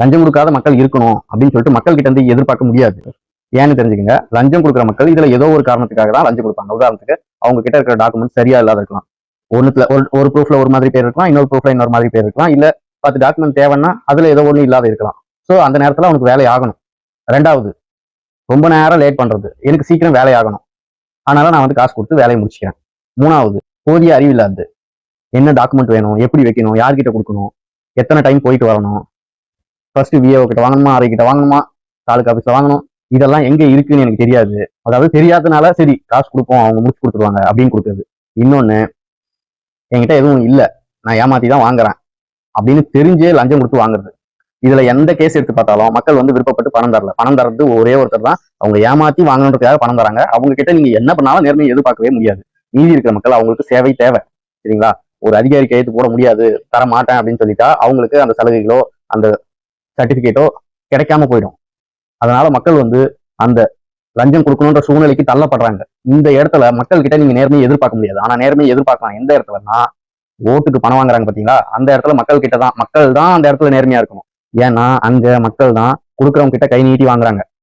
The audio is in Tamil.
லஞ்சம் கொடுக்காத மக்கள் இருக்கணும் அப்படின்னு சொல்லிட்டு மக்கள் கிட்ட இருந்து எதிர்பார்க்க முடியாது. ஏன்னு தெரிஞ்சுக்கங்க, லஞ்சம் கொடுக்குற மக்கள் இதுல ஏதோ ஒரு காரணத்துக்காக தான் லஞ்சம் கொடுப்பாங்க. உதாரணத்துக்கு அவங்க கிட்ட இருக்கிற டாக்குமெண்ட் சரியா இல்லாத இருக்கலாம். ஒண்ணுத்துல ஒரு ப்ரூஃப்ல ஒரு மாதிரி பேர் இருக்கலாம், இன்னொரு ப்ரூஃப்ல இன்னொரு மாதிரி பேர் இருக்கலாம், இல்ல 10 டாக்குமெண்ட் தேவைன்னா அதுல ஏதோ ஒண்ணு இல்லாத இருக்கலாம். ஸோ அந்த நேரத்துல அவனுக்கு வேலை ஆகணும். ரெண்டாவது, ரொம்ப நேரம் லேட் பண்றது, எனக்கு சீக்கிரம் வேலை ஆகணும், அதனால நான் வந்து காசு கொடுத்து வேலையை முடிச்சுக்கிறேன். மூணாவது, போதிய அறிவு இல்லாது, என்ன டாக்குமெண்ட் வேணும், எப்படி வைக்கணும், யார்கிட்ட கொடுக்கணும், எத்தனை டைம் போயிட்டு வரணும், ஃபர்ஸ்ட் விஏஓ கிட்ட வாங்கணுமா, ஆர்ஐ கிட்ட வாங்கணுமா, தாலுக்கா ஆஃபீஸ்ல வாங்கணும், இதெல்லாம் எங்க இருக்குன்னு எனக்கு தெரியாது. அதாவது தெரியாதனால சரி காசு கொடுப்போம், அவங்க முடிச்சு கொடுத்துருவாங்க அப்படின்னு கொடுக்குறது. இன்னொன்னு, என்கிட்ட எதுவும் இல்லை, நான் ஏமாத்தி தான் வாங்குறேன் அப்படின்னு தெரிஞ்சே லஞ்சம் கொடுத்து வாங்குறது. இதுல எந்த கேஸ் எடுத்து பார்த்தாலும் மக்கள் வந்து விருப்பப்பட்டு பணம் தரல. பணம் தரது ஒரே ஒருத்தர் தான். அவங்க ஏமாத்தி வாங்கணுன்றதுக்காக பணம் தராங்க. அவங்க கிட்ட நீங்க என்ன பண்ணாலும் நேர்மையை எதிர்பார்க்கவே முடியாது. மீதி இருக்கிற மக்கள் அவங்களுக்கு சேவை தேவை. சரிங்களா? ஒரு அதிகாரி கையெழுத்து போட முடியாது, தர மாட்டேன் அப்படின்னு சொல்லிட்டா அவங்களுக்கு அந்த சலுகைகளோ அந்த சர்டிபிகேட்டோ கிடைக்காம போயிடும். அதனால மக்கள் வந்து அந்த லஞ்சம் கொடுக்கணுன்ற சூழ்நிலைக்கு தள்ளப்படுறாங்க. இந்த இடத்துல மக்கள் கிட்ட நீங்க நேர்மையை எதிர்பார்க்க முடியாது. ஆனா நேர்மையை எதிர்பார்க்கலாம் எந்த இடத்துலன்னா, ஓட்டுக்கு பணம் வாங்குறாங்க பாத்தீங்களா, அந்த இடத்துல மக்கள் கிட்ட தான். மக்கள் தான் அந்த இடத்துல நேர்மையா இருக்கணும். ஏன்னா அங்க மக்கள் தான் கொடுக்குறவங்க கிட்ட கை நீட்டி வாங்குறாங்க.